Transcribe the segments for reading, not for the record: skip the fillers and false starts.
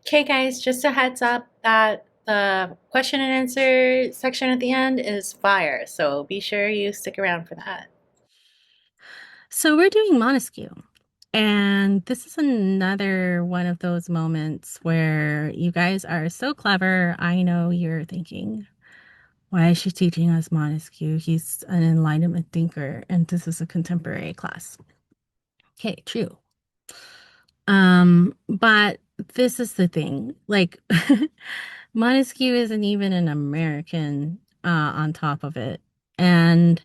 Okay, guys, just a heads up that the question and answer section at the end is fire, so be sure you stick around for that. So we're doing Montesquieu. And this is another one of those moments where you guys are so clever. I know you're thinking, why is she teaching us Montesquieu? He's an Enlightenment thinker, and this is a contemporary class. Okay, true. But this is the thing. Like, Montesquieu isn't even an American on top of it. And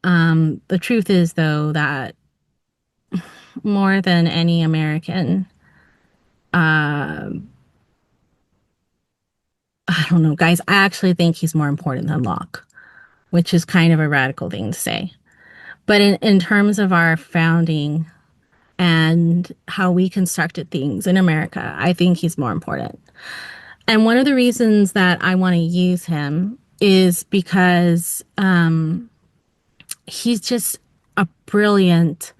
the truth is, though, that more than any American, uh, I don't know, guys. I actually think he's more important than Locke, which is kind of a radical thing to say. But in terms of our founding and how we constructed things in America, I think he's more important. And one of the reasons that I want to use him is because he's just a brilliant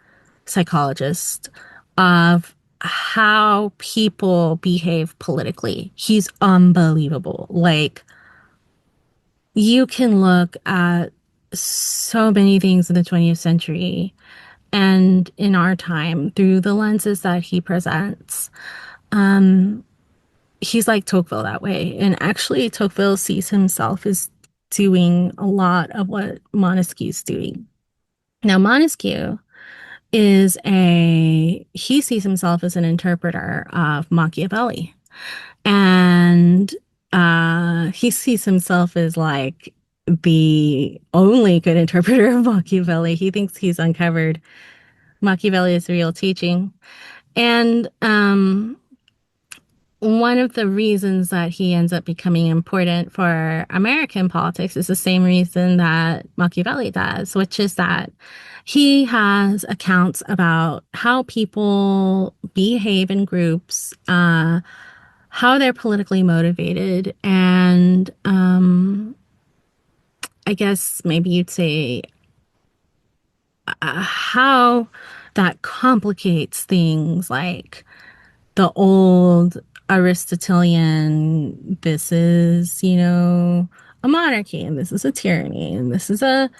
psychologist of how people behave politically. He's unbelievable. Like, you can look at so many things in the 20th century and in our time through the lenses that he presents. Um, he's like Tocqueville that way. And actually, Tocqueville sees himself as doing a lot of what Montesquieu's doing. Now, Montesquieu he sees himself as an interpreter of Machiavelli. And he sees himself as like the only good interpreter of Machiavelli. He thinks he's uncovered Machiavelli's real teaching. And one of the reasons that he ends up becoming important for American politics is the same reason that Machiavelli does, which is that he has accounts about how people behave in groups, how they're politically motivated, and I guess maybe you'd say how that complicates things like the old Aristotelian, this is, a monarchy, and this is a tyranny, and this is a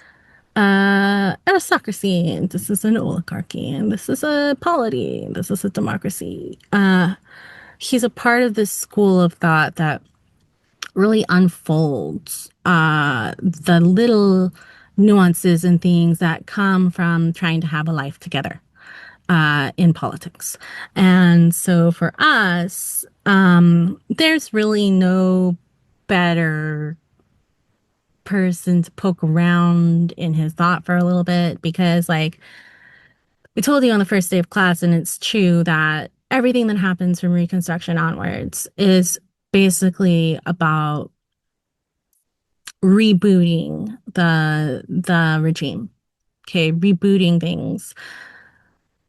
aristocracy, and this is an oligarchy, and this is a polity, and this is a democracy. He's a part of this school of thought that really unfolds the little nuances and things that come from trying to have a life together in politics. And so for us, there's really no better person to poke around in his thought for a little bit because, like, we told you on the first day of class, and it's true that everything that happens from Reconstruction onwards is basically about rebooting the regime. Okay, rebooting things,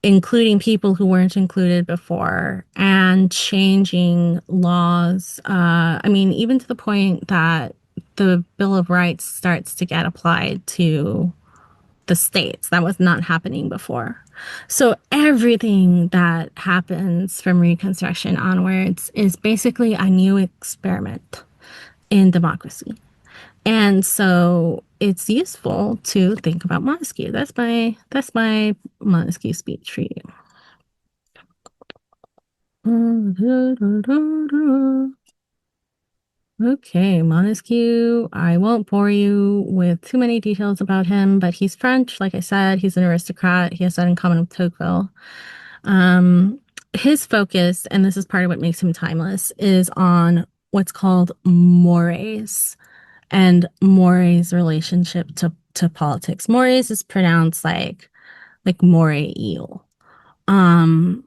including people who weren't included before, and changing laws. I mean, even to the point that the Bill of Rights starts to get applied to the states. That was not happening before. So everything that happens from Reconstruction onwards is basically a new experiment in democracy. And so it's useful to think about Montesquieu. That's my Montesquieu speech for you. Okay, Montesquieu. I won't bore you with too many details about him, but he's French. Like I said, he's an aristocrat. He has that in common with Tocqueville. Um, his focus, and this is part of what makes him timeless, is on what's called mores and mores' relationship to politics. Mores is pronounced like more eel. Um,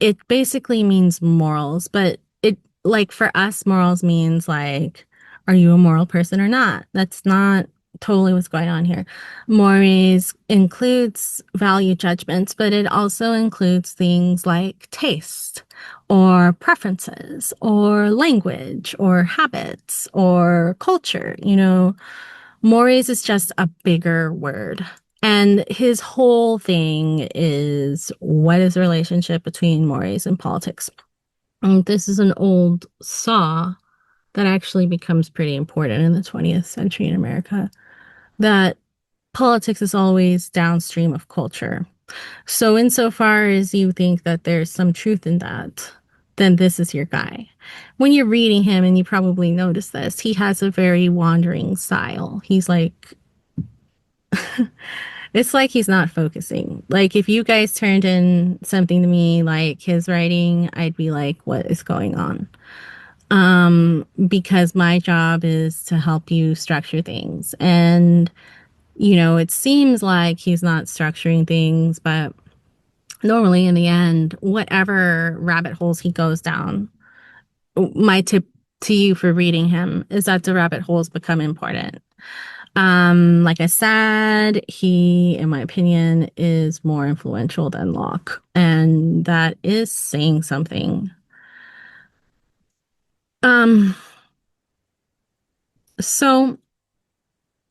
it basically means morals, but it like for us, morals means like, are you a moral person or not? That's not totally what's going on here. Mores includes value judgments, but it also includes things like taste or preferences or language or habits or culture. Mores is just a bigger word. And his whole thing is what is the relationship between mores and politics? This is an old saw that actually becomes pretty important in the 20th century in America, that politics is always downstream of culture. So, insofar as you think that there's some truth in that, then this is your guy. When you're reading him, and you probably notice this, he has a very wandering style. He's like, it's like he's not focusing. Like, if you guys turned in something to me like his writing, I'd be like, what is going on? Because my job is to help you structure things. And, it seems like he's not structuring things, but normally in the end, whatever rabbit holes he goes down, my tip to you for reading him is that the rabbit holes become important. Like I said, he, in my opinion, is more influential than Locke, and that is saying something. Um, so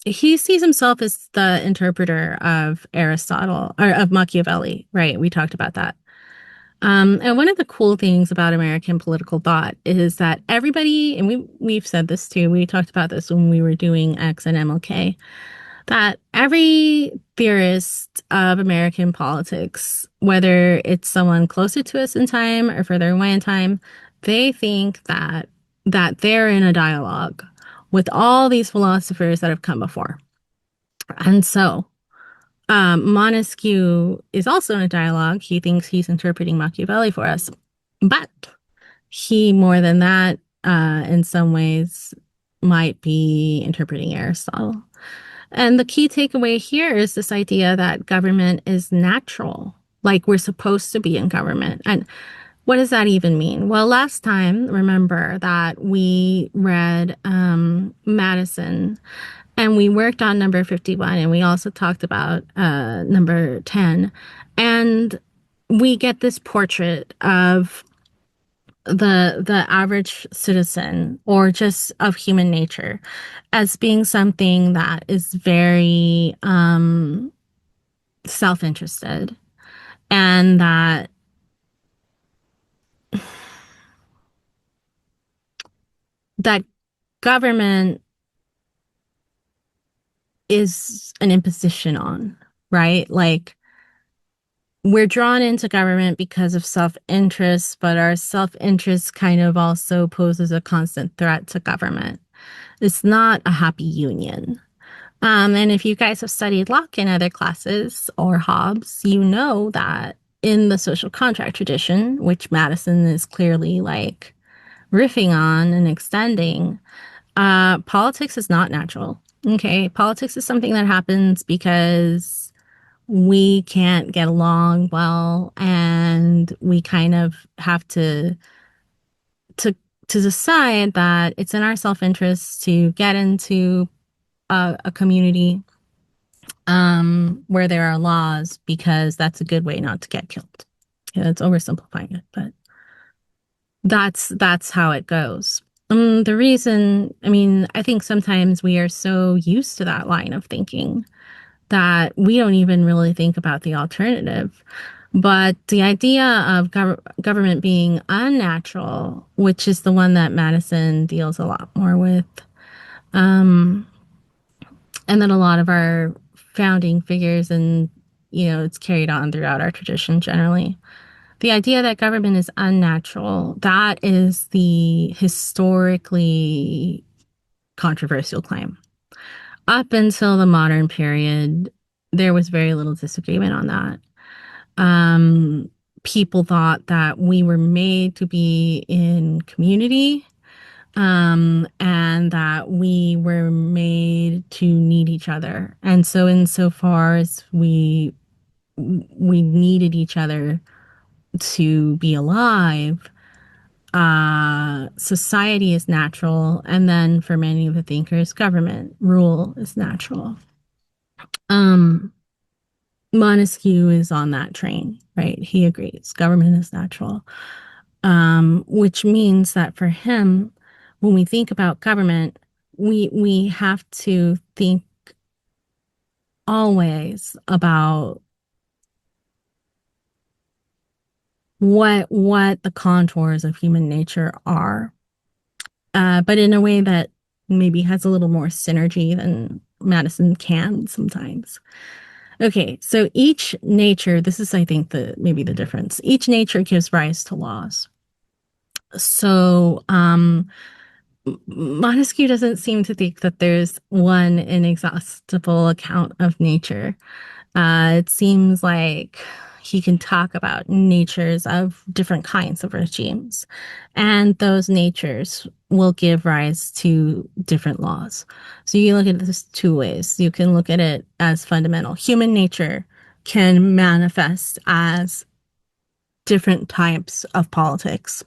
he sees himself as the interpreter of Aristotle or of Machiavelli, right? We talked about that. And one of the cool things about American political thought is that everybody, and we've said this too, we talked about this when we were doing X and MLK, that every theorist of American politics, whether it's someone closer to us in time or further away in time, they think that they're in a dialogue with all these philosophers that have come before. And so Montesquieu is also in a dialogue. He thinks he's interpreting Machiavelli for us, but he, more than that, in some ways, might be interpreting Aristotle. And the key takeaway here is this idea that government is natural, like we're supposed to be in government. And what does that even mean? Well, last time, remember that we read Madison, and we worked on number 51, and we also talked about number 10. And we get this portrait of the average citizen, or just of human nature, as being something that is very self-interested, and that government is an imposition on, right? Like, we're drawn into government because of self-interest, but our self-interest kind of also poses a constant threat to government. It's not a happy union. And if you guys have studied Locke in other classes or Hobbes, you know that in the social contract tradition, which Madison is clearly like riffing on and extending, politics is not natural. Okay, politics is something that happens because we can't get along well, and we kind of have to to decide that it's in our self-interest to get into a community where there are laws, because that's a good way not to get killed. Yeah, it's oversimplifying it, but that's how it goes. The reason, I mean, I think sometimes we are so used to that line of thinking that we don't even really think about the alternative. But the idea of government being unnatural, which is the one that Madison deals a lot more with, um, and then a lot of our founding figures, and it's carried on throughout our tradition generally. The idea that government is unnatural, that is the historically controversial claim. Up until the modern period, there was very little disagreement on that. Um, People thought that we were made to be in community, and that we were made to need each other. And so, insofar as we needed each other to be alive, society is natural, and then for many of the thinkers, government rule is natural. Um, Montesquieu is on that train, right? He agrees government is natural, which means that for him, when we think about government, we have to think always about what the contours of human nature are, but in a way that maybe has a little more synergy than Madison can sometimes. Okay, so each nature, this is, I think, the maybe the difference. Each nature gives rise to laws. So, Montesquieu doesn't seem to think that there's one inexhaustible account of nature. It seems like he can talk about natures of different kinds of regimes, and those natures will give rise to different laws. So you look at this two ways. You can look at it as fundamental. Human nature can manifest as different types of politics.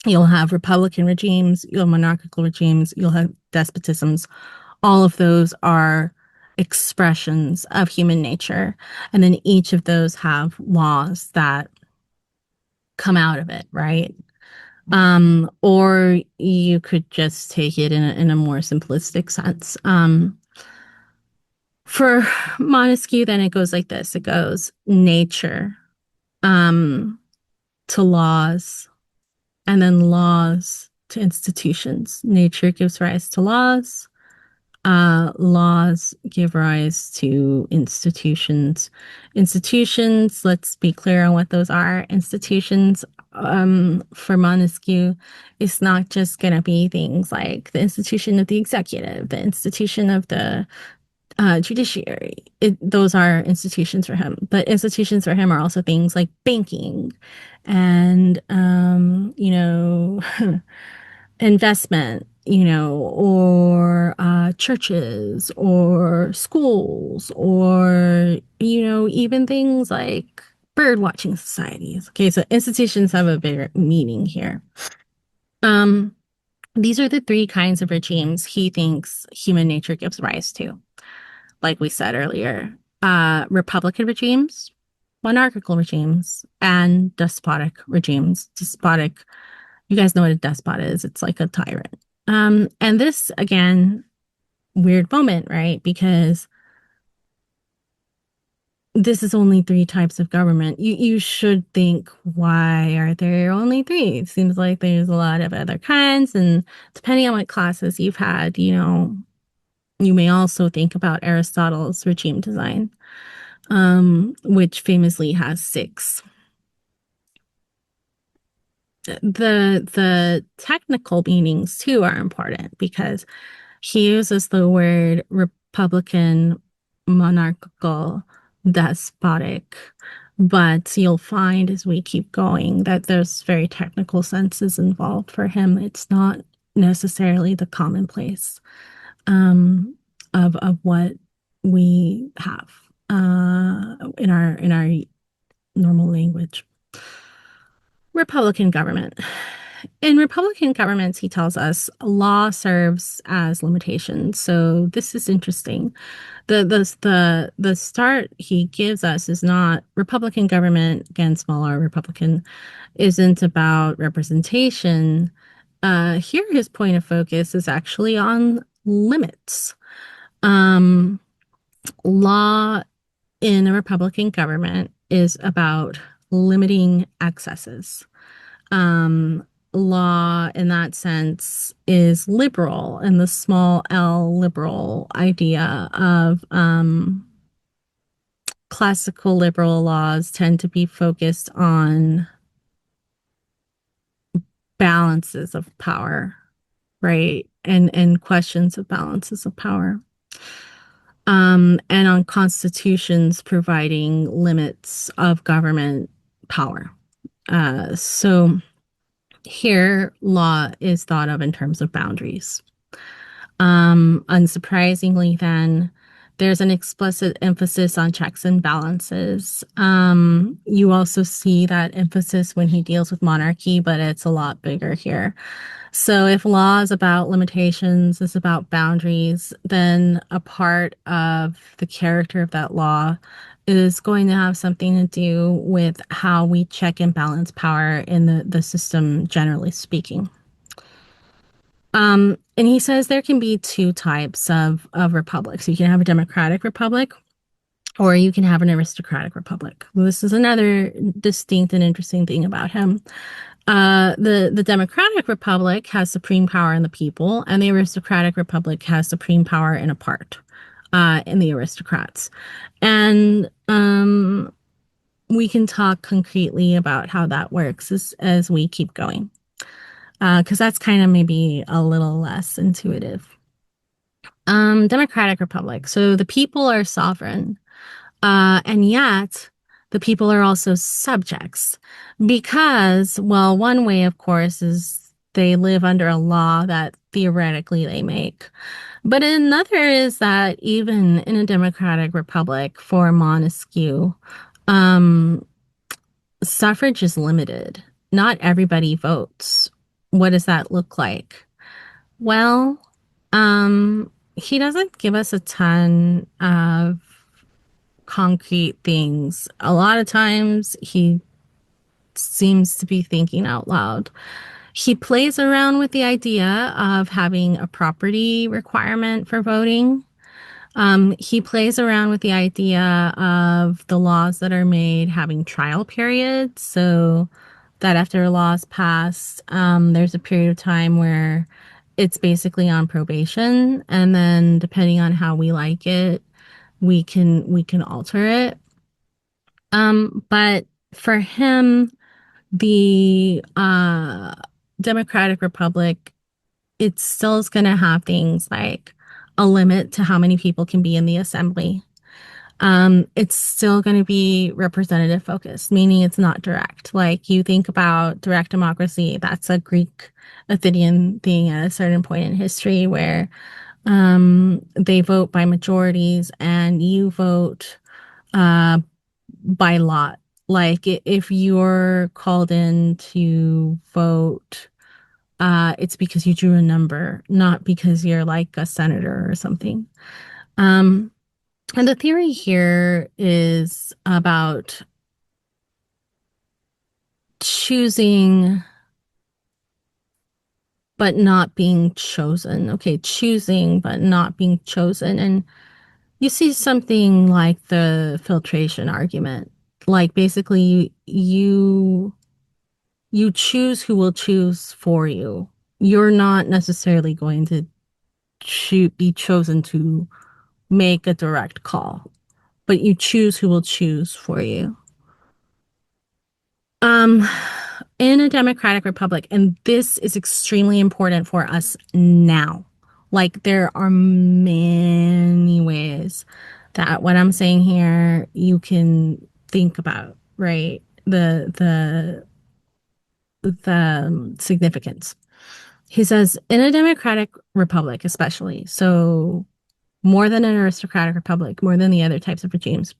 You'll have republican regimes, you'll have monarchical regimes, you'll have despotisms. All of those are expressions of human nature. And then each of those have laws that come out of it, right? Or you could just take it in a more simplistic sense. For Montesquieu, then it goes like this. It goes nature, um, to laws, and then laws to institutions. Nature gives rise to laws. Laws give rise to institutions. Institutions, let's be clear on what those are. Institutions, for Montesquieu, is not just going to be things like the institution of the executive, the institution of the judiciary. Those are institutions for him. But institutions for him are also things like banking and, investment, or churches or schools or, even things like bird watching societies. Okay, so institutions have a bigger meaning here. Um, these are the three kinds of regimes he thinks human nature gives rise to. Like we said earlier, republican regimes, monarchical regimes, and despotic regimes. Despotic, you guys know what a despot is. It's like a tyrant. And this, again, weird moment, right? Because this is only three types of government. You should think, why are there only three? It seems like there's a lot of other kinds, and depending on what classes you've had, you may also think about Aristotle's regime design, which famously has six. The technical meanings too are important because he uses the word republican, monarchical, despotic, but you'll find as we keep going that there's very technical senses involved for him. It's not necessarily the commonplace of what we have in our normal language. Republican government. In Republican governments, he tells us law serves as limitations. So this is interesting. The start he gives us is not Republican government, again, small r Republican, isn't about representation. Here his point of focus is actually on limits. Um, Law in a Republican government is about limiting excesses. Law in that sense is liberal, and the small l liberal idea of classical liberal laws tend to be focused on balances of power, right? And questions of balances of power. And on constitutions providing limits of government power. So here, law is thought of in terms of boundaries. Unsurprisingly, then, there's an explicit emphasis on checks and balances. You also see that emphasis when he deals with monarchy, but it's a lot bigger here. So if law is about limitations, is about boundaries, then a part of the character of that law is going to have something to do with how we check and balance power in the system, generally speaking. And he says there can be two types of republics. You can have a democratic republic or you can have an aristocratic republic. This is another distinct and interesting thing about him. The democratic republic has supreme power in the people, and the aristocratic republic has supreme power in a part, in the aristocrats. And we can talk concretely about how that works as we keep going, because that's kind of maybe a little less intuitive. Democratic republic. So the people are sovereign. And yet, the people are also subjects because, well, one way, of course, is they live under a law that theoretically they make. But another is that even in a democratic republic, for Montesquieu, um, suffrage is limited. Not everybody votes. What does that look like? Well, he doesn't give us a ton of concrete things. A lot of times he seems to be thinking out loud. He plays around with the idea of having a property requirement for voting. He plays around with the idea of the laws that are made having trial periods. So that after a law is passed, there's a period of time where it's basically on probation. And then depending on how we like it, we can alter it. But for him, the Democratic Republic, it still is going to have things like a limit to how many people can be in the assembly. It's still going to be representative focused, meaning it's not direct. Like you think about direct democracy, that's a Greek Athenian thing at a certain point in history where they vote by majorities and you vote uh, by lot. Like if you're called in to vote, it's because you drew a number, not because you're like a senator or something. Um, and the theory here is about choosing but not being chosen. Okay, choosing but not being chosen. And you see something like the filtration argument. Like basically you choose who will choose for you. You're not necessarily going to be chosen to make a direct call, but you choose who will choose for you. Um, in a democratic republic, and this is extremely important for us now. Like there are many ways that what I'm saying here you can think about, right? The significance. He says, in a democratic republic, especially, so more than an aristocratic republic, more than the other types of regimes,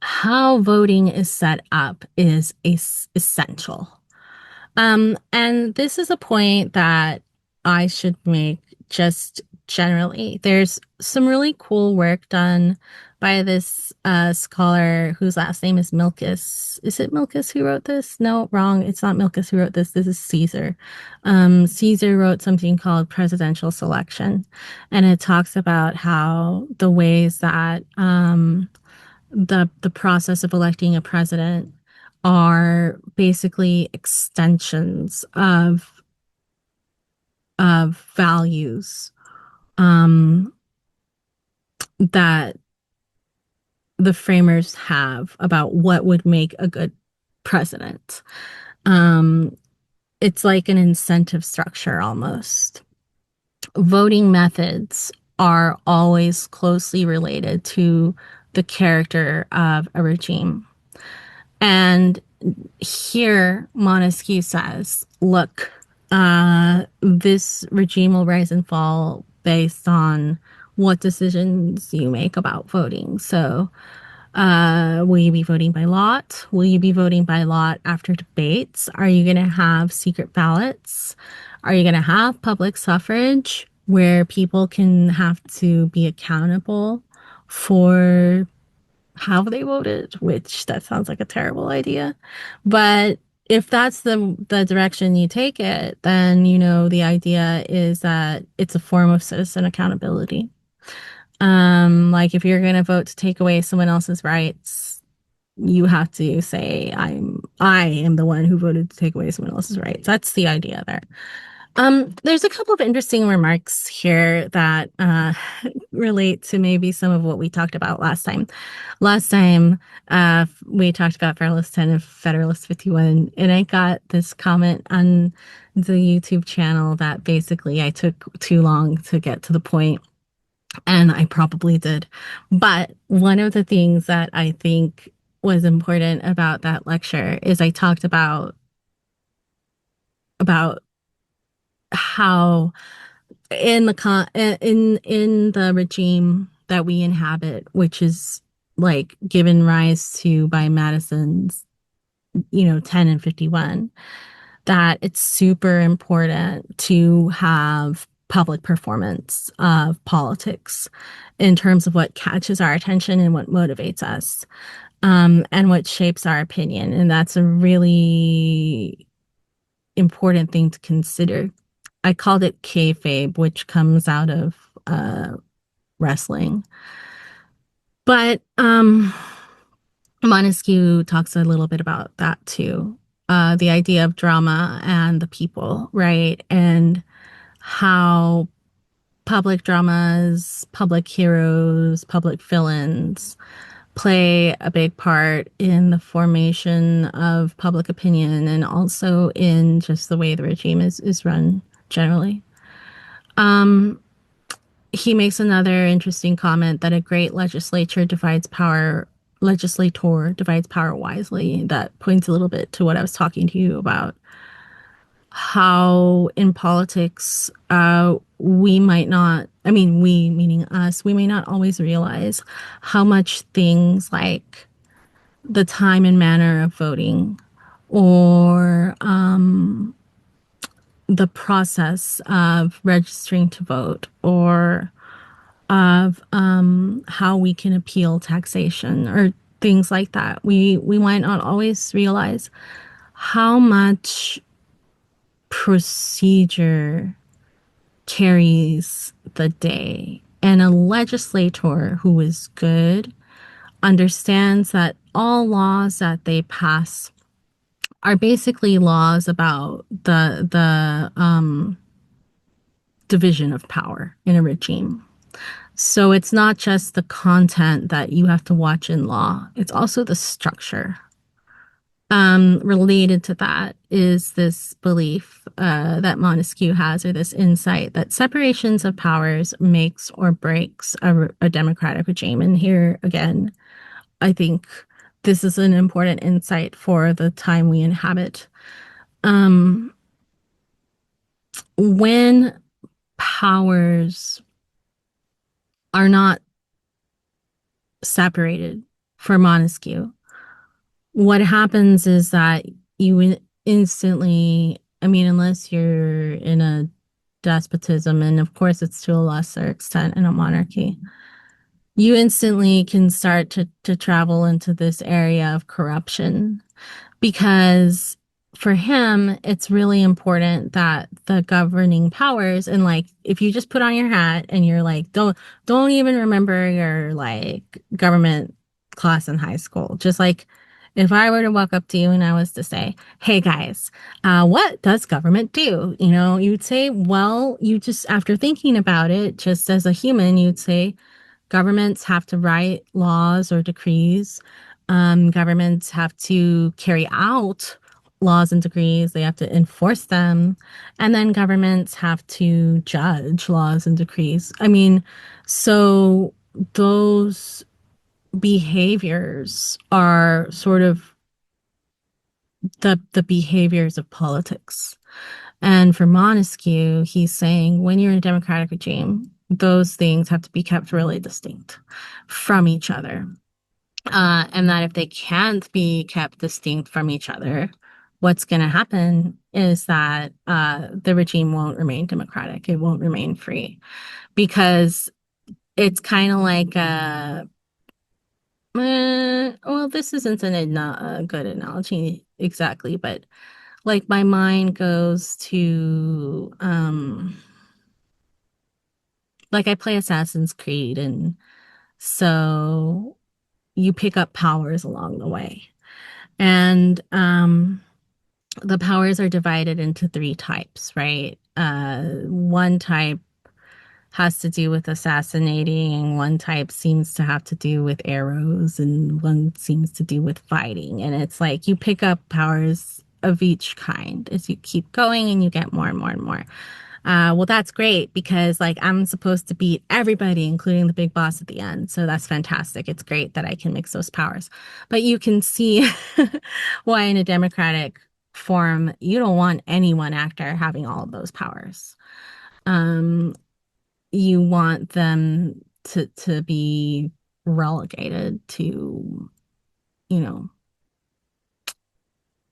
how voting is set up is essential. And this is a point that I should make just generally. There's some really cool work done by this scholar whose last name is Milkus. Is it Milkus who wrote this? No, wrong. It's not Milkus who wrote this. This is Caesar. Caesar wrote something called Presidential Selection, and it talks about how the ways that the process of electing a president are basically extensions of values um, that the framers have about what would make a good president. Um, it's like an incentive structure almost. Voting methods are always closely related to the character of a regime. And here, Montesquieu says, look, this regime will rise and fall based on what decisions you make about voting. So, will you be voting by lot? Will you be voting by lot after debates? Are you going to have secret ballots? Are you going to have public suffrage where people can have to be accountable for how they voted, which that sounds like a terrible idea. But if that's the direction you take it, then the idea is that it's a form of citizen accountability. Like if you're gonna vote to take away someone else's rights, you have to say I am the one who voted to take away someone else's rights. That's the idea there. There's a couple of interesting remarks here that relate to maybe some of what we talked about last time. Last time, we talked about Federalist 10 and Federalist 51, and I got this comment on the YouTube channel that basically I took too long to get to the point, and I probably did. But one of the things that I think was important about that lecture is I talked about how in the regime that we inhabit, which is like given rise to by Madison's, 10 and 51, that it's super important to have public performance of politics in terms of what catches our attention and what motivates us, and what shapes our opinion. And that's a really important thing to consider. I called it kayfabe, which comes out of wrestling. But Montesquieu talks a little bit about that too. The idea of drama and the people, right? And how public dramas, public heroes, public villains play a big part in the formation of public opinion and also in just the way the regime is run generally. Um, he makes another interesting comment that a great legislator divides power wisely. That points a little bit to what I was talking to you about. How in politics, we might not, I mean, we meaning us, we may not always realize how much things like the time and manner of voting or the process of registering to vote or of how we can appeal taxation or things like that. We might not always realize how much procedure carries the day. And a legislator who is good understands that all laws that they pass are basically laws about the division of power in a regime. So it's not just the content that you have to watch in law, it's also the structure. Related to that is this belief that Montesquieu has, or this insight that separations of powers makes or breaks a democratic regime. And here again, I think this is an important insight for the time we inhabit. Um, when powers are not separated for Montesquieu, what happens is that you instantly, I mean, unless you're in a despotism, and of course it's to a lesser extent in a monarchy, you instantly can start to travel into this area of corruption because for him, it's really important that the governing powers and like if you just put on your hat and you're like, don't even remember your like government class in high school. Just like if I were to walk up to you and I was to say, hey guys, what does government do? You'd say, well, you just after thinking about it, just as a human, you'd say, governments have to write laws or decrees. Governments have to carry out laws and decrees. They have to enforce them. And then governments have to judge laws and decrees. I mean, so those behaviors are sort of the behaviors of politics. And for Montesquieu, he's saying when you're in a democratic regime, those things have to be kept really distinct from each other. And that if they can't be kept distinct from each other, what's going to happen is that the regime won't remain democratic. It won't remain free because it's kind of like well, this isn't a good analogy exactly, but like my mind goes to like I play Assassin's Creed, and so you pick up powers along the way. And the powers are divided into three types, right? One type has to do with assassinating, one type seems to have to do with arrows, and one seems to do with fighting. And it's like you pick up powers of each kind as you keep going and you get more and more and more. Well, that's great because like I'm supposed to beat everybody, including the big boss at the end. So that's fantastic. It's great that I can mix those powers. But you can see why in a democratic form, you don't want any one actor having all of those powers. Um, you want them to be relegated to, you know,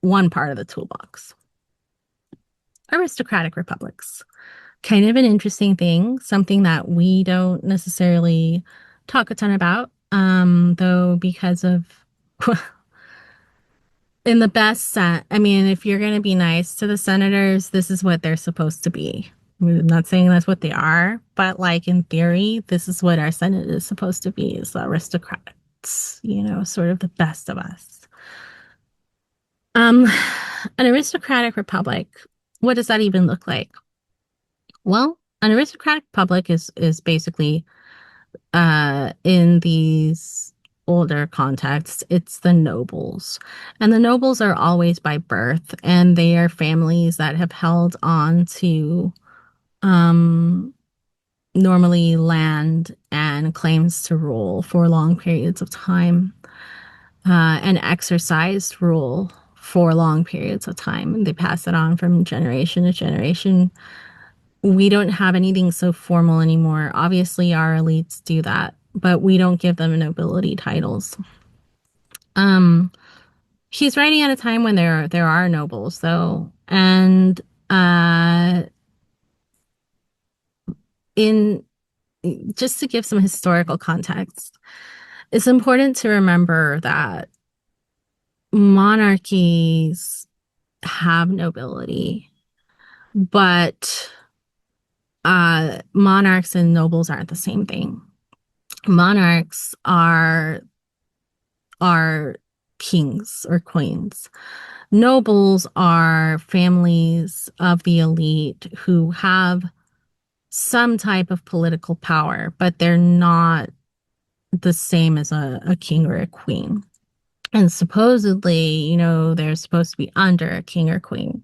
one part of the toolbox. Aristocratic republics. Kind of an interesting thing, something that we don't necessarily talk a ton about, though, because of in the best sense. I mean, if you're going to be nice to the senators, this is what they're supposed to be. I'm not saying that's what they are, but like in theory, this is what our Senate is supposed to be, is aristocrats, sort of the best of us. Um, an aristocratic republic, what does that even look like? Well, an aristocratic republic is basically in these older contexts, it's the nobles. And the nobles are always by birth, and they are families that have held on to um, normally land and claims to rule for long periods of time, and exercised rule for long periods of time. And they pass it on from generation to generation. We don't have anything so formal anymore. Obviously, our elites do that, but we don't give them nobility titles. Um, he's writing at a time when there are nobles, though, and uh, in just to give some historical context, it's important to remember that monarchies have nobility, but monarchs and nobles aren't the same thing. Monarchs are kings or queens. Nobles are families of the elite who have some type of political power, but they're not the same as a king or a queen. And supposedly, they're supposed to be under a king or queen.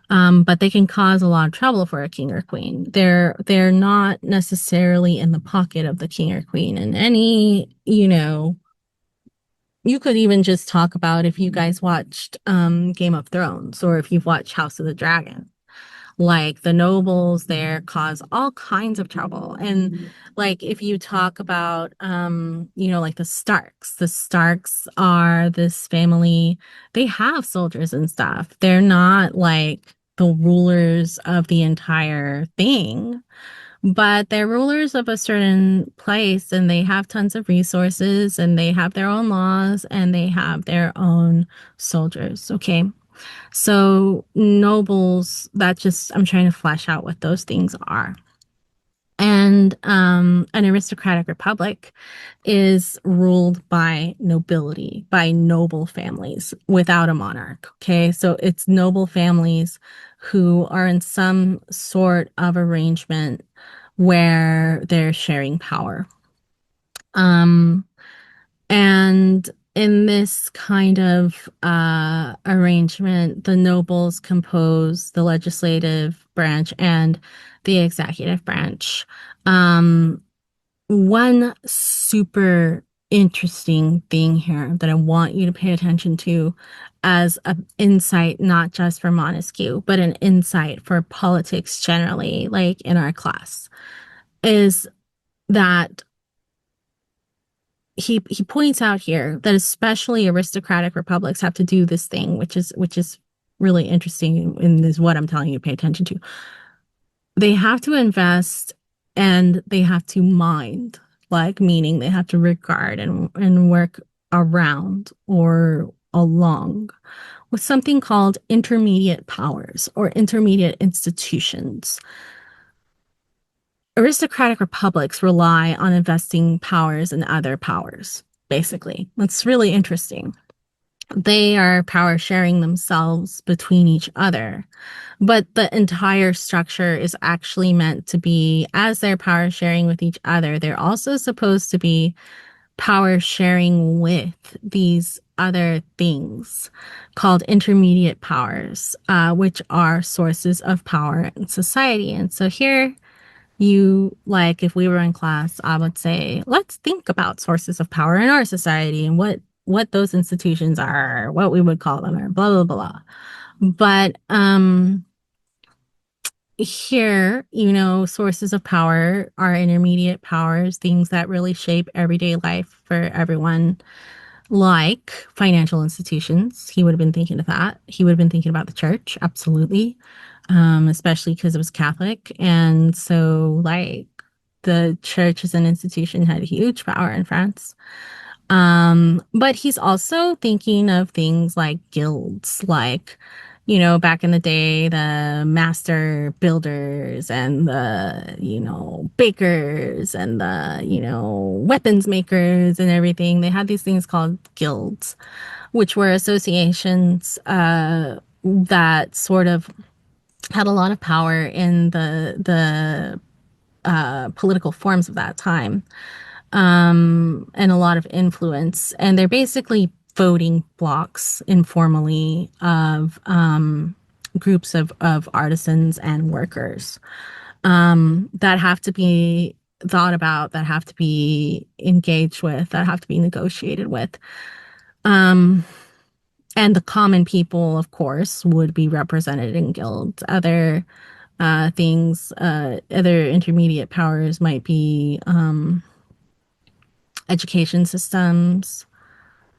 But they can cause a lot of trouble for a king or queen. They're not necessarily in the pocket of the king or queen. And you could even just talk about if you guys watched Game of Thrones or if you've watched House of the Dragon. Like the nobles there cause all kinds of trouble. And like if you talk about like the Starks are this family, they have soldiers and stuff. They're not like the rulers of the entire thing, but they're rulers of a certain place, and they have tons of resources, and they have their own laws, and they have their own soldiers. Okay. So nobles, I'm trying to flesh out what those things are. And an aristocratic republic is ruled by nobility, by noble families without a monarch. Okay. So it's noble families who are in some sort of arrangement where they're sharing power. Um, and in this kind of arrangement, the nobles compose the legislative branch and the executive branch. Um, One super interesting thing here that I want you to pay attention to as an insight, not just for Montesquieu, but an insight for politics generally, like in our class, is that he points out here that especially aristocratic republics have to do this thing, which is really interesting and is what I'm telling you to pay attention to. They have to invest and they have to mind, like meaning they have to regard and work around or along with something called intermediate powers or intermediate institutions. aristocratic republics rely on investing powers in other powers, basically. That's really interesting. They are power sharing themselves between each other. But the entire structure is actually meant to be, as they're power sharing with each other, they're also supposed to be power sharing with these other things called intermediate powers, which are sources of power in society. And so here, like, if we were in class, I would say, let's think about sources of power in our society and what those institutions are, what we would call them, or blah blah blah. But here, sources of power are intermediate powers, things that really shape everyday life for everyone, like financial institutions. He would have been thinking of that. He would have been thinking about the church, absolutely, especially because it was Catholic. And so, like, the church as an institution had huge power in France. But he's also thinking of things like guilds, like, back in the day, the master builders and the, bakers and the, weapons makers and everything. They had these things called guilds, which were associations, that sort of had a lot of power in the political forms of that time, and a lot of influence. And they're basically voting blocks informally of groups of artisans and workers, that have to be thought about, that have to be engaged with, that have to be negotiated with. Um, and the common people, of course, would be represented in guilds. Other intermediate powers might be education systems.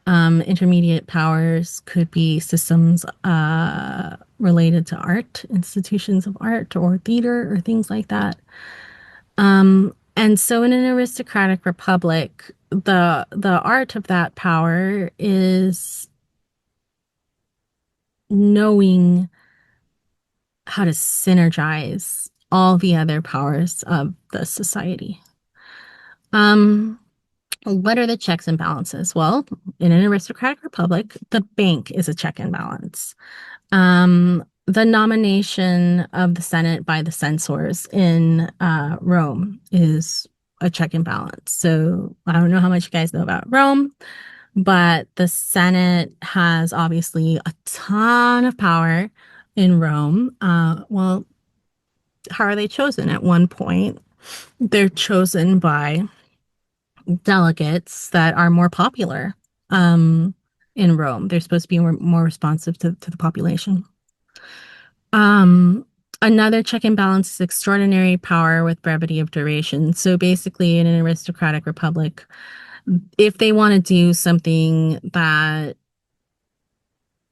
Intermediate powers could be systems related to art, institutions of art or theater or things like that. And so in an aristocratic republic, the art of that power is knowing how to synergize all the other powers of the society. Um, what are the checks and balances? Well, in an aristocratic republic, the bank is a check and balance. The nomination of the Senate by the censors in Rome is a check and balance. So I don't know how much you guys know about Rome, but the Senate has obviously a ton of power in Rome. Well, how are they chosen? At one point, they're chosen by delegates that are more popular, um, in Rome. They're supposed to be more responsive to the population. Um, Another check and balance is extraordinary power with brevity of duration. So basically, in an aristocratic republic, if they want to do something that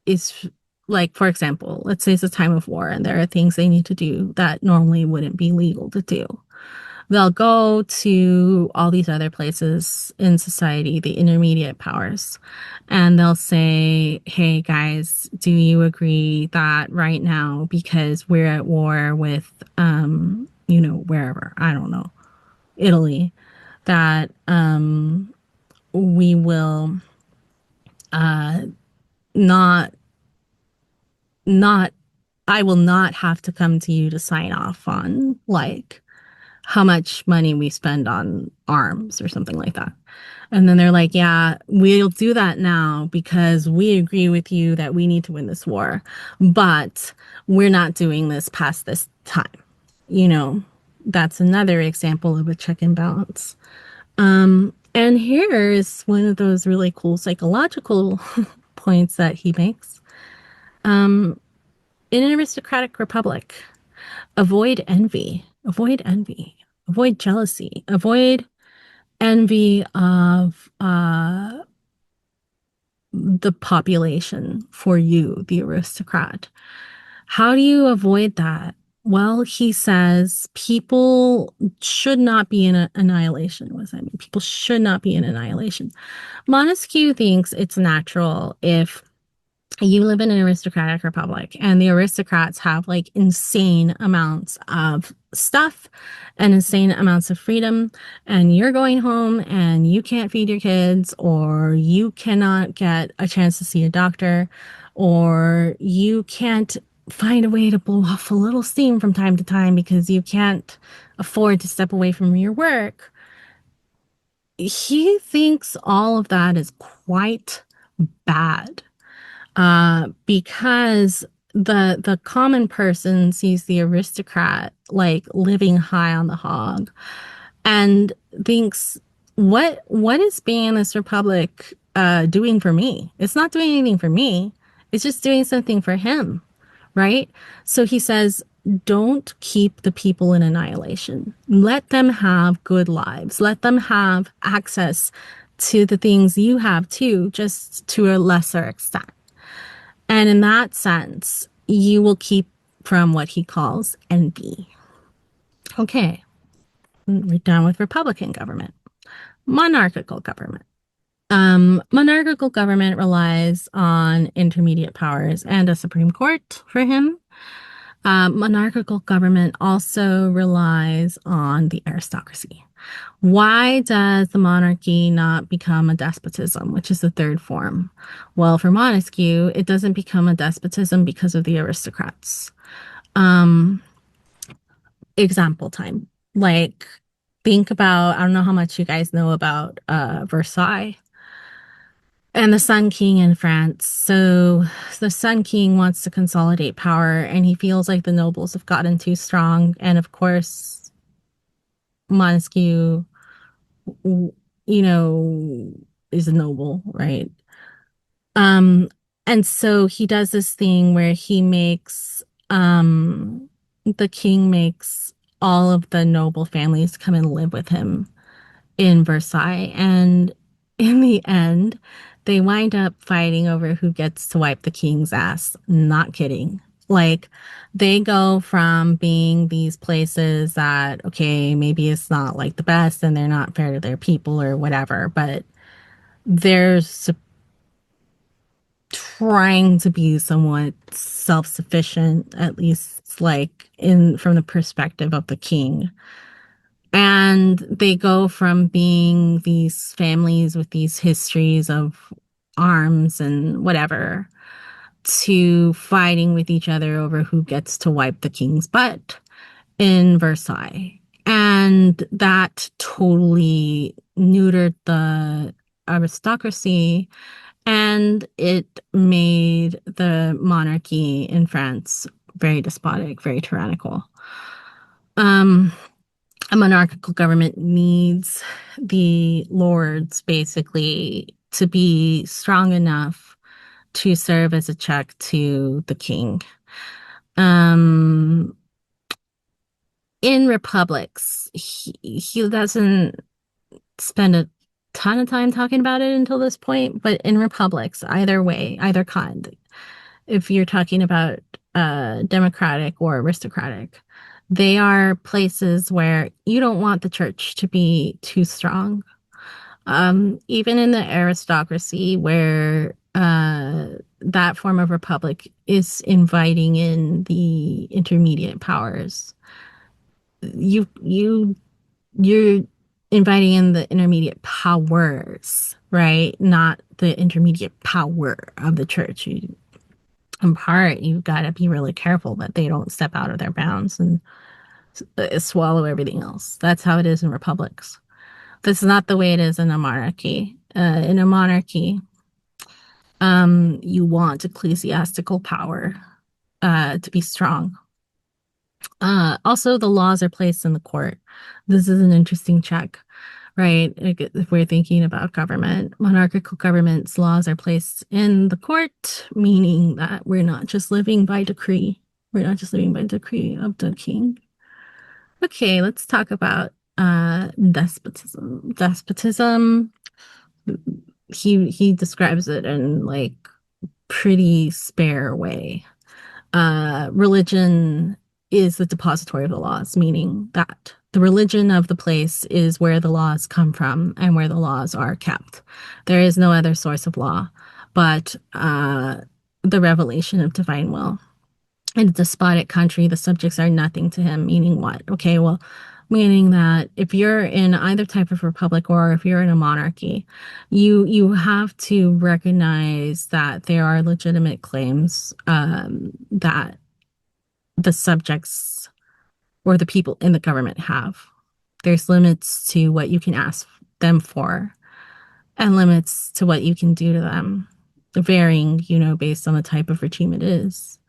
is, like, for example, let's say it's a time of war and there are things they need to do that normally wouldn't be legal to do. They'll go to all these other places in society, the intermediate powers, and they'll say, hey guys, do you agree that right now, because we're at war with, wherever, I don't know, Italy, that we will uh, not, not, I will not have to come to you to sign off on, like, how much money we spend on arms or something like that. And then they're like, yeah, we'll do that now because we agree with you that we need to win this war, but we're not doing this past this time. You know, that's another example of a check and balance. And here is one of those really cool psychological points that he makes. Um, in an aristocratic republic, avoid envy, avoid jealousy, avoid envy of the population for you, the aristocrat. How do you avoid that? Well, he says people should not be in annihilation. What does that mean? People should not be in annihilation. Montesquieu thinks it's natural if You live in an aristocratic republic, and the aristocrats have like insane amounts of stuff and insane amounts of freedom. And you're going home and you can't feed your kids, or you cannot get a chance to see a doctor, or you can't find a way to blow off a little steam from time to time because you can't afford to step away from your work. He thinks all of that is quite bad, because the common person sees the aristocrat like living high on the hog and thinks, what is being in this republic doing for me? It's not doing anything for me. It's just doing something for him, right? So he says, don't keep the people in annihilation. Let them have good lives. Let them have access to the things you have too, just to a lesser extent. And in that sense, you will keep from what he calls envy. Okay, we're done with Republican government. Monarchical government. Monarchical government relies on intermediate powers and a Supreme Court for him. Monarchical government also relies on the aristocracy. Why does the monarchy not become a despotism, which is the third form? Well, for Montesquieu, it doesn't become a despotism because of the aristocrats. Um, Example time. Like, think about, I don't know how much you guys know about Versailles and the Sun King in France. So the Sun King wants to consolidate power, and he feels like the nobles have gotten too strong. And of course, Montesquieu, you know, is a noble, right? Um, and so he does this thing where he makes the king makes all of the noble families come and live with him in Versailles. And in the end, they wind up fighting over who gets to wipe the king's ass. Not kidding. Like, they go from being these places that, okay, maybe it's not like the best and they're not fair to their people or whatever, but they're trying to be somewhat self-sufficient, at least like in from the perspective of the king. And they go from being these families with these histories of arms and whatever to fighting with each other over who gets to wipe the king's butt in Versailles. And that totally neutered the aristocracy, and it made the monarchy in France very despotic, very tyrannical. Um, a monarchical government needs the lords basically to be strong enough to serve as a check to the king. Um, in republics, he doesn't spend a ton of time talking about it until this point, but in republics, either way, either kind, if you're talking about democratic or aristocratic, they are places where you don't want the church to be too strong. Even in the aristocracy, where that form of republic is inviting in the intermediate powers, you're inviting in the intermediate powers, right? Not the intermediate power of the church. In part, you've got to be really careful that they don't step out of their bounds and swallow everything else. That's how it is in republics. That's not the way it is in a monarchy. In a monarchy, you want ecclesiastical power to be strong. Also, the laws are placed in the court. This is an interesting check, right? If we're thinking about government, monarchical government's laws are placed in the court, meaning that we're not just living by decree. We're not just living by decree of the king. Okay, let's talk about despotism. Despotism, he describes it in like pretty spare way. Religion is the depository of the laws, meaning that the religion of the place is where the laws come from and where the laws are kept. There is no other source of law. But the revelation of divine will. In a despotic country, the subjects are nothing to him, meaning what? Okay, well, meaning that if you're in either type of republic or if you're in a monarchy, you have to recognize that there are legitimate claims that the subjects or the people in the government have. There's limits to what you can ask them for and limits to what you can do to them, varying, based on the type of regime it is.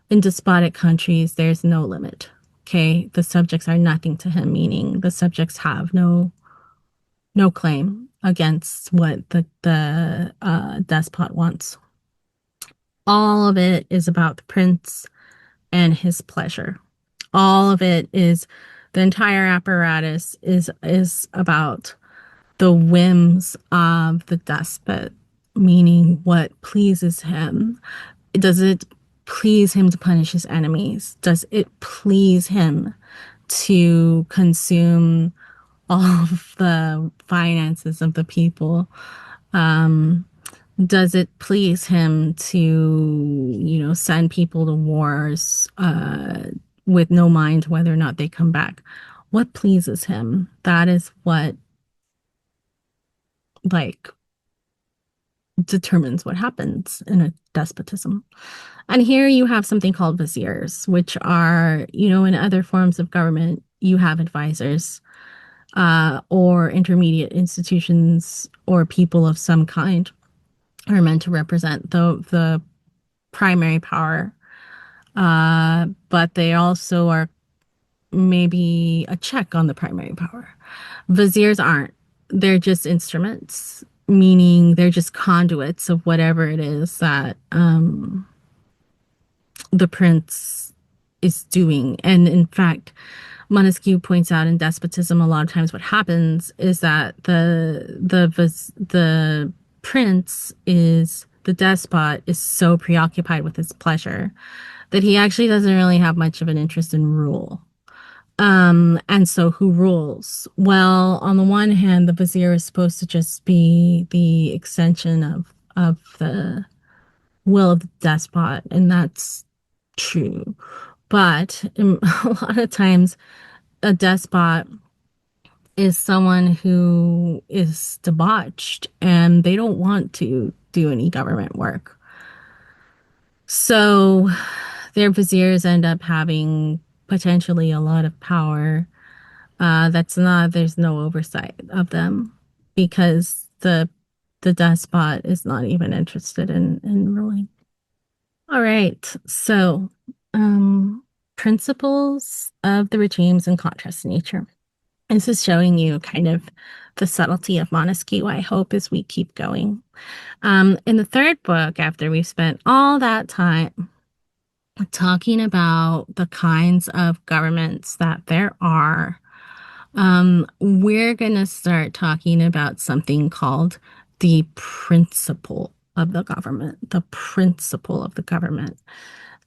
In despotic countries, there's no limit. Okay, the subjects are nothing to him, meaning the subjects have no claim against what the despot wants. All of it is about the prince and his pleasure. All of it is the entire apparatus is about the whims of the despot, meaning what pleases him. Does it please him to punish his enemies? Does it please him to consume all of the finances of the people? Um, does it please him to, send people to wars with no mind whether or not they come back? What pleases him? That is what, like, determines what happens in a despotism. And here you have something called viziers, which are, in other forms of government, you have advisors or intermediate institutions or people of some kind are meant to represent the primary power. But they also are maybe a check on the primary power. Viziers aren't. They're just instruments, meaning they're just conduits of whatever it is that the prince is doing. And in fact, Montesquieu points out in despotism, a lot of times what happens is that the prince is the despot is so preoccupied with his pleasure that he actually doesn't really have much of an interest in rule. And so who rules? Well, on the one hand, the vizier is supposed to just be the extension of the will of the despot, and that's true. But a lot of times, a despot is someone who is debauched and they don't want to do any government work. So their viziers end up having potentially a lot of power. There's no oversight of them because the despot is not even interested in ruling. All right. So, principles of the regimes and contrast nature. This is showing you kind of the subtlety of Montesquieu, I hope, as we keep going. In the third book, after we've spent all that time talking about the kinds of governments that there are, we're going to start talking about something called the principle of the government, the principle of the government.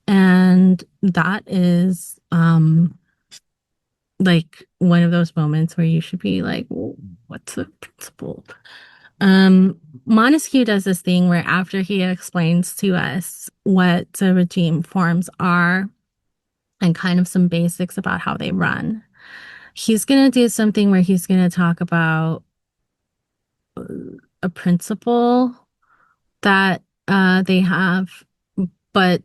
And that is like one of those moments where you should be like, well, what's the principle? Montesquieu does this thing where after he explains to us what the regime forms are and kind of some basics about how they run, he's going to do something where he's going to talk about a principle that they have, but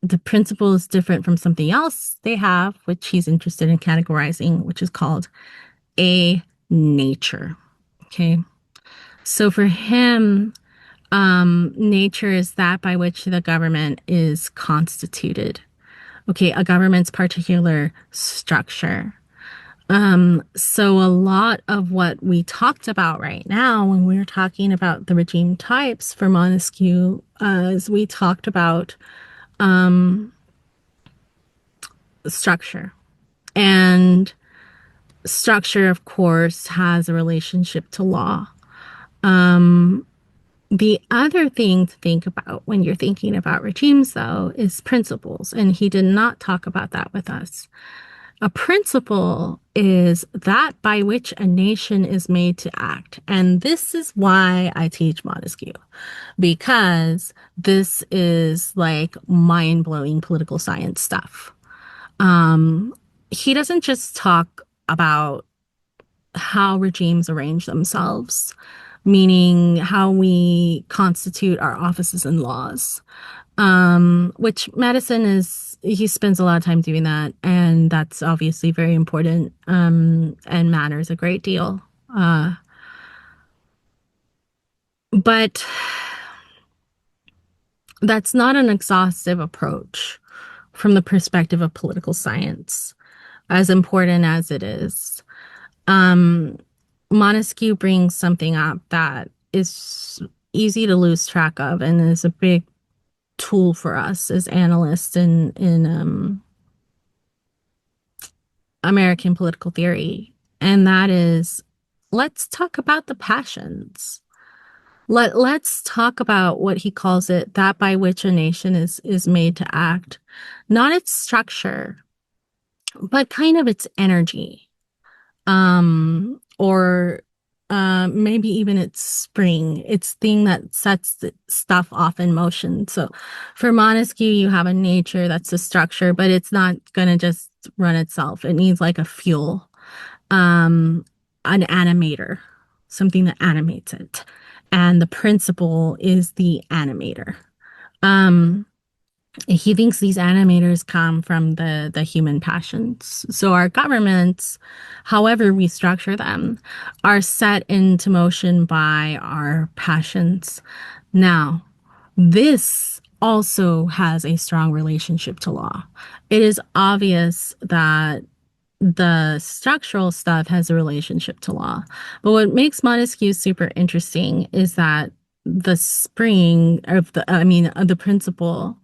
the principle is different from something else they have, which he's interested in categorizing, which is called a nature. Okay. So for him, nature is that by which the government is constituted. Okay, a government's particular structure. So a lot of what we talked about right now when we were talking about the regime types for Montesquieu, is we talked about structure. And structure, of course, has a relationship to law. The other thing to think about when you're thinking about regimes, though, is principles. And he did not talk about that with us. A principle is that by which a nation is made to act. And this is why I teach Montesquieu, because this is like mind-blowing political science stuff. Um, he doesn't just talk about how regimes arrange themselves, meaning how we constitute our offices and laws. Which Madison is, he spends a lot of time doing that, and that's obviously very important, and matters a great deal. Uh, but that's not an exhaustive approach from the perspective of political science, as important as it is. Um, Montesquieu brings something up that is easy to lose track of and is a big tool for us as analysts in American political theory, and that is, let's talk about the passions. Let's talk about what he calls it, that by which a nation is made to act, not its structure, but kind of its energy, or maybe even its spring, its thing that sets the stuff off in motion. So for Montesquieu, you have a nature that's a structure, but it's not going to just run itself. It needs like a fuel, um, an animator, something that animates it. And the principle is the animator. Um, he thinks these animators come from the human passions. So our governments, however we structure them, are set into motion by our passions. Now, this also has a strong relationship to law. It is obvious that the structural stuff has a relationship to law. But what makes Montesquieu super interesting is that the spring of the principle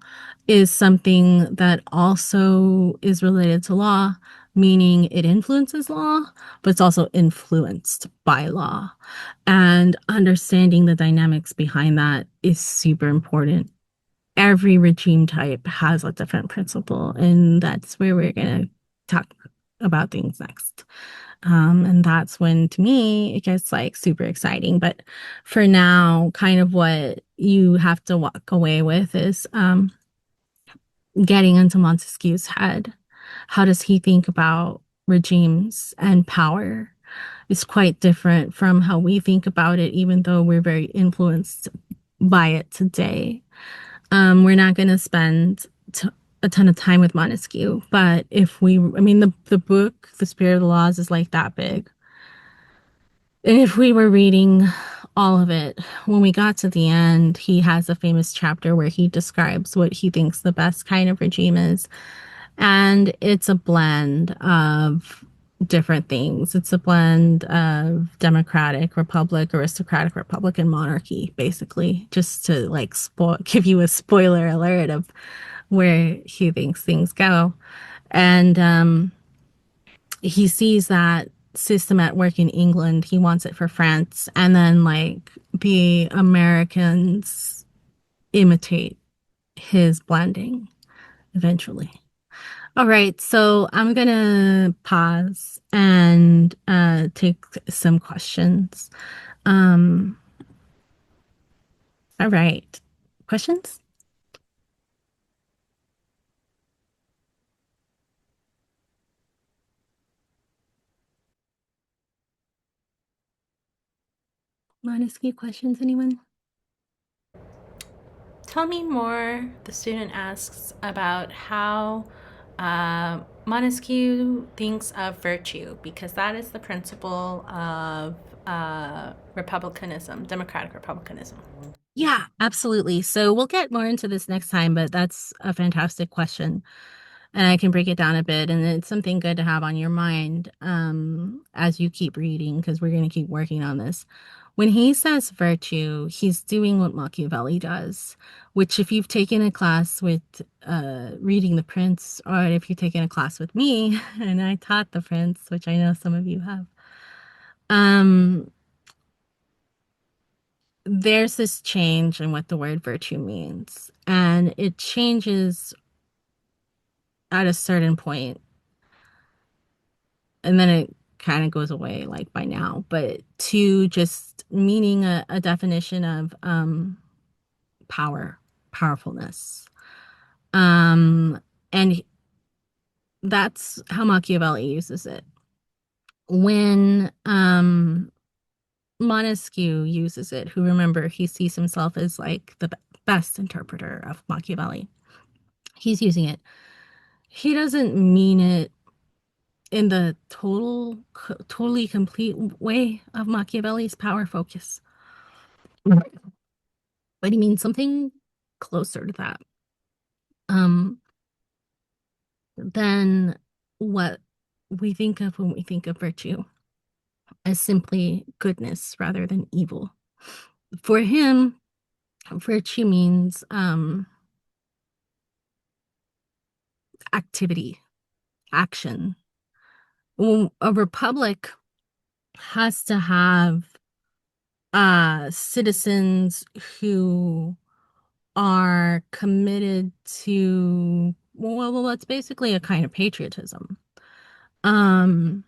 is something that also is related to law, meaning it influences law, but it's also influenced by law. And understanding the dynamics behind that is super important. Every regime type has a different principle, and that's where we're going to talk about things next. And that's when, to me, it gets like super exciting. But for now, kind of what you have to walk away with is getting into Montesquieu's head. How does he think about regimes and power? Is quite different from how we think about it, even though we're very influenced by it today. We're not going to spend a ton of time with Montesquieu, but if we, I mean, the book, The Spirit of the Laws, is like that big. And if we were reading all of it, when we got to the end, he has a famous chapter where he describes what he thinks the best kind of regime is. And it's a blend of different things. It's a blend of democratic republic, aristocratic republic, and monarchy, basically, just to like give you a spoiler alert of where he thinks things go. And he sees that system at work in England. He wants it for France. And then, like, the Americans imitate his blending eventually. All right, so I'm gonna pause and take some questions. Um, all right. Questions? Montesquieu questions, anyone? Tell me more, the student asks, about how Montesquieu thinks of virtue, because that is the principle of republicanism, democratic republicanism. Yeah, absolutely. So we'll get more into this next time, but that's a fantastic question. And I can break it down a bit, and it's something good to have on your mind as you keep reading, because we're going to keep working on this. When he says virtue, he's doing what Machiavelli does, which if you've taken a class with reading The Prince, or if you've taken a class with me, and I taught The Prince, which I know some of you have, um, there's this change in what the word virtue means. And it changes at a certain point. and then it kind of goes away like by now. But two, just meaning a definition of power, powerfulness. Um, and that's how Machiavelli uses it. When Montesquieu uses it, who, remember, he sees himself as like the best interpreter of Machiavelli. He's using it. He doesn't mean it in the totally complete way of Machiavelli's power focus, but he means something closer to that. Um, than what we think of when we think of virtue as simply goodness rather than evil. For him, virtue means activity, action. Well, a republic has to have citizens who are committed to, it's basically a kind of patriotism. Um,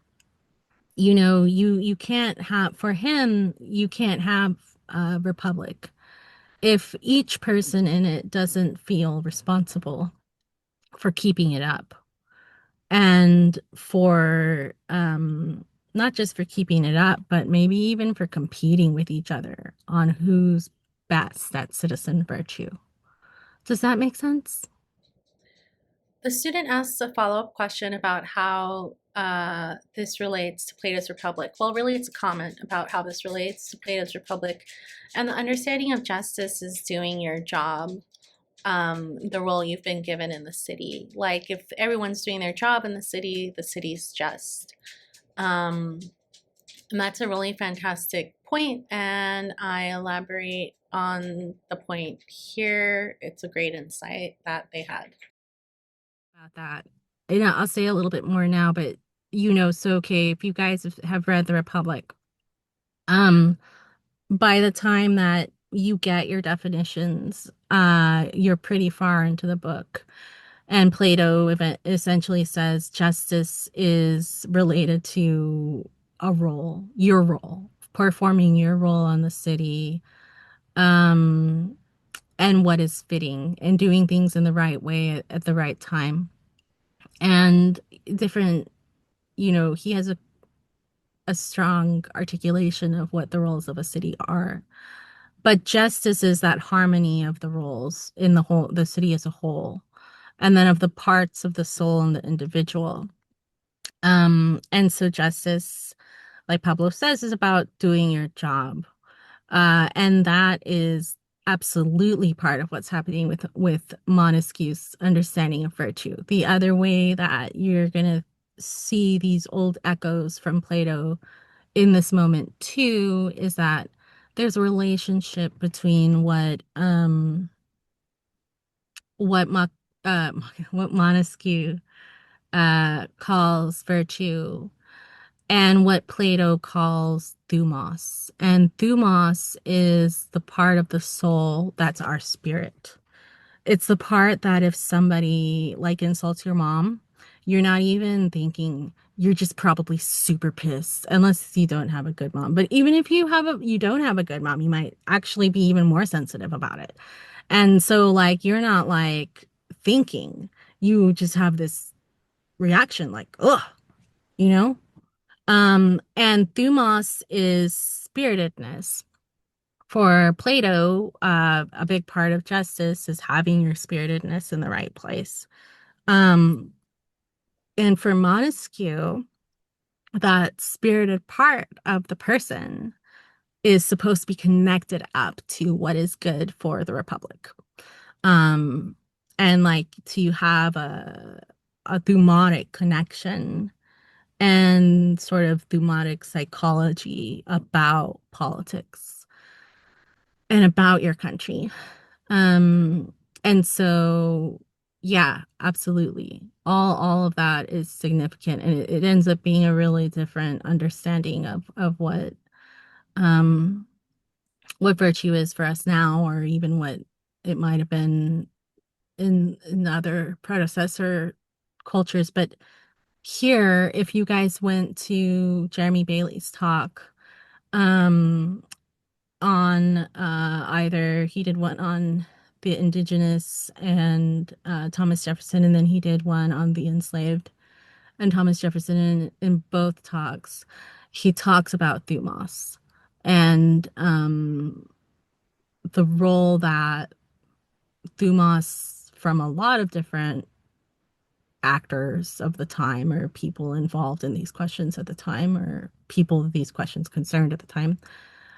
you can't have, for him, you can't have a republic if each person in it doesn't feel responsible for keeping it up, and for not just for keeping it up, but maybe even for competing with each other on who's best at citizen virtue. Does that make sense? The student asks a follow-up question about how this relates to Plato's Republic. Well, really, it's a comment about how this relates to Plato's Republic. And the understanding of justice is doing your job, the role you've been given in the city. Like, if everyone's doing their job in the city's just. Um, and that's a really fantastic point, and I elaborate on the point here. It's a great insight that they had. About that. I'll say a little bit more now, but so okay, if you guys have read The Republic, um, by the time that you get your definitions, you're pretty far into the book. And Plato essentially says justice is related to a role, your role, performing your role on the city, um, and what is fitting, and doing things in the right way at the right time. And different, he has a strong articulation of what the roles of a city are. But justice is that harmony of the roles in the city as a whole, and then of the parts of the soul and the individual. And so justice, like Pablo says, is about doing your job. And that is absolutely part of what's happening with Montesquieu's understanding of virtue. The other way that you're gonna see these old echoes from Plato in this moment too is that there's a relationship between what Mo what Montesquieu calls virtue and what Plato calls thumos. And thumos is the part of the soul that's our spirit. It's the part that if somebody like insults your mom, you're not even thinking, you're just probably super pissed, unless you don't have a good mom. But even if you don't have a good mom, you might actually be even more sensitive about it. And so like you're not like thinking, you just have this reaction like, ugh, you know? And thumos is spiritedness. For Plato, a big part of justice is having your spiritedness in the right place. Um, and for Montesquieu, that spirited part of the person is supposed to be connected up to what is good for the Republic. Um, and like to have a thumotic connection and sort of thumotic psychology about politics and about your country. Um, and so, yeah, absolutely. All of that is significant, and it ends up being a really different understanding of um what virtue is for us now, or even what it might have been in other predecessor cultures. But here, if you guys went to Jeremy Bailey's talk, um, on either he did one on the indigenous and Thomas Jefferson, and then he did one on the enslaved and Thomas Jefferson. In both talks, he talks about Thumos and the role that Thumos, from a lot of different actors of the time or people involved in these questions at the time or people these questions concerned at the time,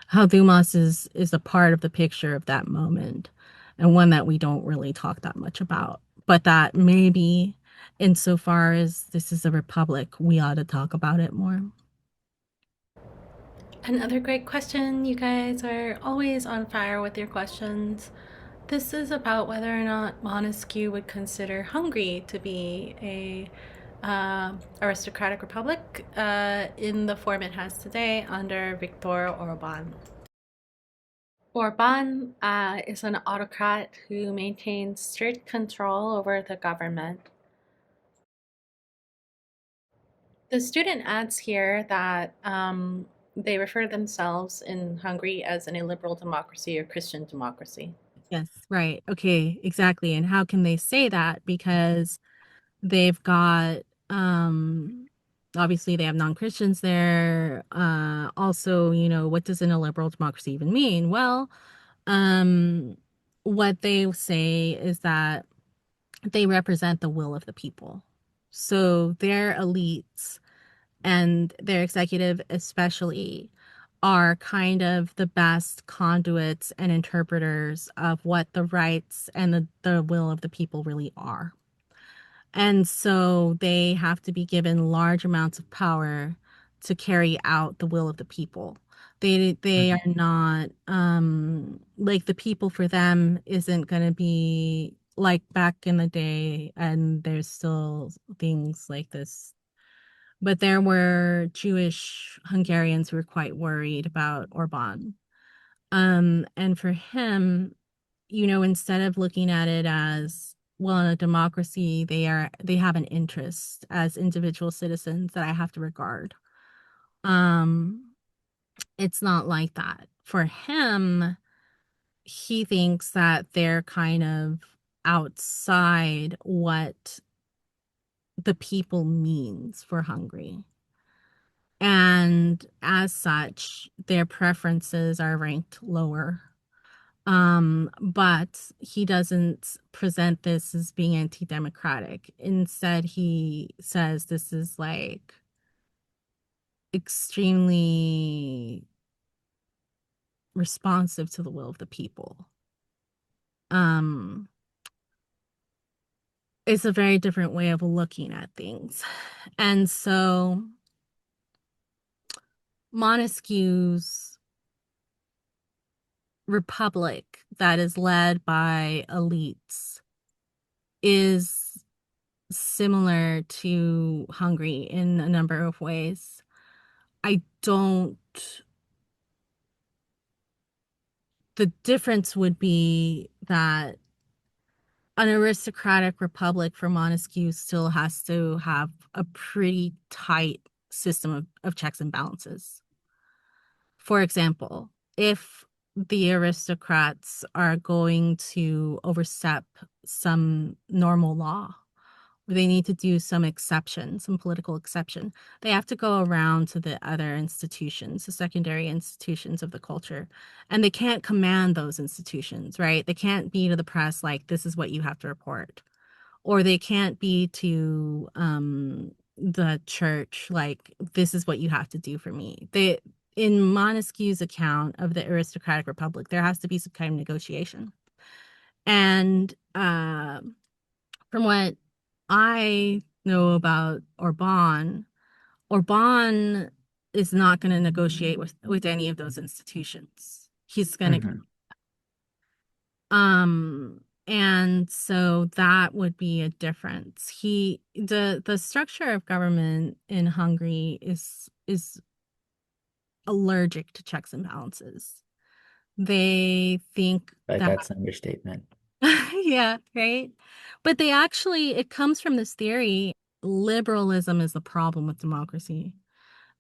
how Dumas is a part of the picture of that moment and one that we don't really talk that much about. But that maybe insofar as this is a republic, we ought to talk about it more. Another great question. You guys are always on fire with your questions. This is about whether or not Montesquieu would consider Hungary to be a aristocratic republic in the form it has today under Viktor Orban. Orban is an autocrat who maintains strict control over the government. The student adds here that they refer to themselves in Hungary as an illiberal democracy or Christian democracy. Yes, right. Okay, exactly. And how can they say that? Because they've got obviously they have non-Christians there. Also, what does an illiberal democracy even mean? Well, um, what they say is that they represent the will of the people. So their elites and their executive especially are kind of the best conduits and interpreters of what the rights and the will of the people really are. And so they have to be given large amounts of power to carry out the will of the people. They are Mhm. not like the people for them isn't going to be like back in the day, and there's still things like this. But there were Jewish Hungarians who were quite worried about Orban. And for him, instead of looking at it as, well, in a democracy, they have an interest as individual citizens that I have to regard. Um, it's not like that. For him, he thinks that they're kind of outside what the people means for Hungary. And as such, their preferences are ranked lower. But he doesn't present this as being anti-democratic. Instead, he says this is like extremely responsive to the will of the people. Um, it's a very different way of looking at things. And so Montesquieu's republic that is led by elites is similar to Hungary in a number of ways. I don't, the difference would be that an aristocratic republic for Montesquieu still has to have a pretty tight system of checks and balances. For example, if the aristocrats are going to overstep some normal law, they need to do some exception, some political exception. They have to go around to the other institutions, the secondary institutions of the culture, and they can't command those institutions, right? They can't be to the press like, this is what you have to report, or they can't be to the church like, this is what you have to do for me. They, in Montesquieu's account of the aristocratic republic, there has to be some kind of negotiation. And from what I know about Orban, Orban is not going to negotiate with any of those institutions. He's going to Mhm. and so that would be a difference. The structure of government in Hungary is allergic to checks and balances. They think that That's an understatement. yeah, right. But they actually, it comes from this theory. liberalism is the problem with democracy.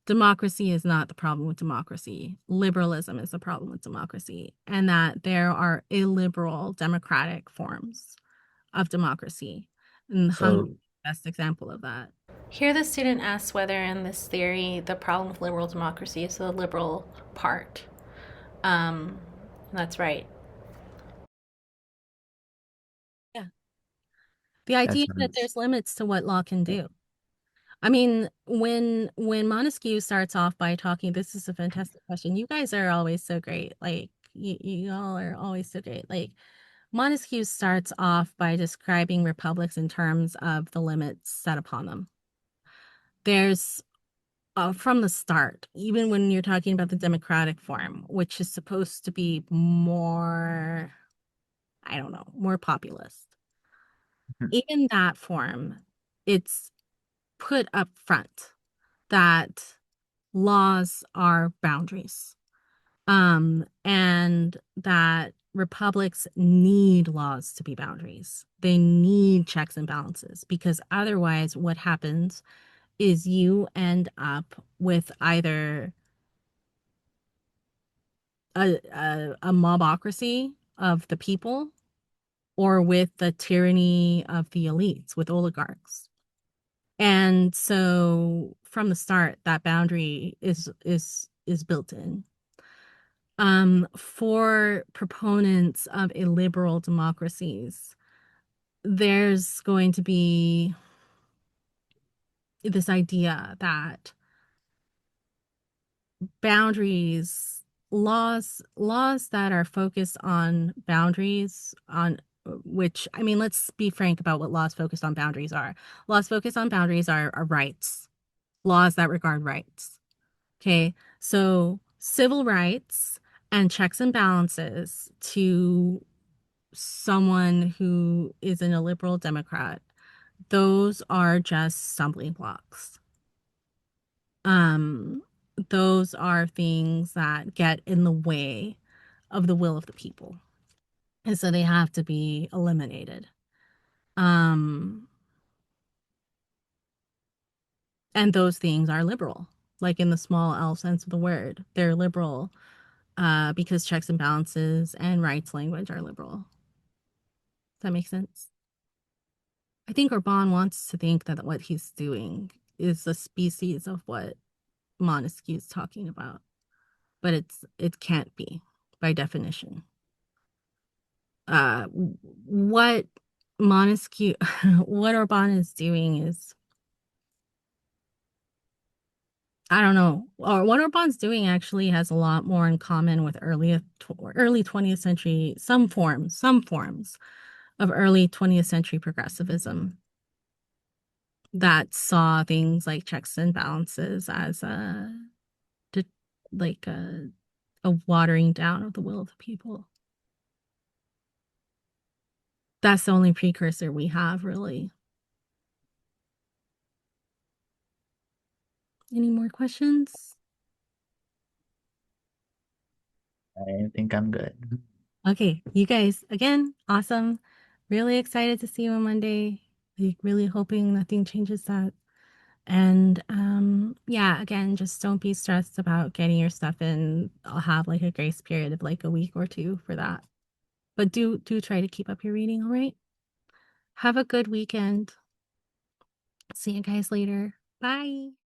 Democracy is not the problem with democracy. Liberalism is the problem with democracy, and that there are illiberal democratic forms of democracy. And Hungary So is the best example of that. Here, the student asks whether, in this theory, the problem with liberal democracy is the liberal part. That's right. Yeah. The that idea that sounds there's limits to what law can do. I mean, when Montesquieu starts off by talking, this is a fantastic question. You guys are always so great. Like you all are always so great. Like Montesquieu starts off by describing republics in terms of the limits set upon them. There's from the start, even when you're talking about the democratic form, which is supposed to be more, I don't know, more populist. Even that form, it's put up front that laws are boundaries, and that republics need laws to be boundaries. They need checks and balances because otherwise, what happens is you end up with either a mobocracy of the people or with the tyranny of the elites, with oligarchs. And so from the start, that boundary is built in. For proponents of illiberal democracies, there's going to be this idea that boundaries, laws that are focused on boundaries, on which, I mean, let's be frank about what laws focused on boundaries are. Laws focused on boundaries are rights, laws that regard rights. Okay, so civil rights and checks and balances to someone who is an illiberal Democrat, those are just stumbling blocks. Um, those are things that get in the way of the will of the people. And so they have to be eliminated. Um, and those things are liberal, like in the small L sense of the word. They're liberal because checks and balances and rights language are liberal. Does that make sense? I think Orban wants to think that what he's doing is a species of what Montesquieu is talking about, but it can't be by definition. What Montesquieu, what Orban is doing is, I don't know, or what Orban's doing actually has a lot more in common with early 20th century, some forms of early 20th century progressivism that saw things like checks and balances as to, like a watering down of the will of the people. That's the only precursor we have, really. Any more questions? I think I'm good. Okay, you guys, again, awesome. Really excited to see you on Monday. Like, really hoping nothing changes that. And yeah, again, just don't be stressed about getting your stuff in. I'll have like a grace period of like a week or two for that. But do try to keep up your reading, all right? Have a good weekend. See you guys later. Bye.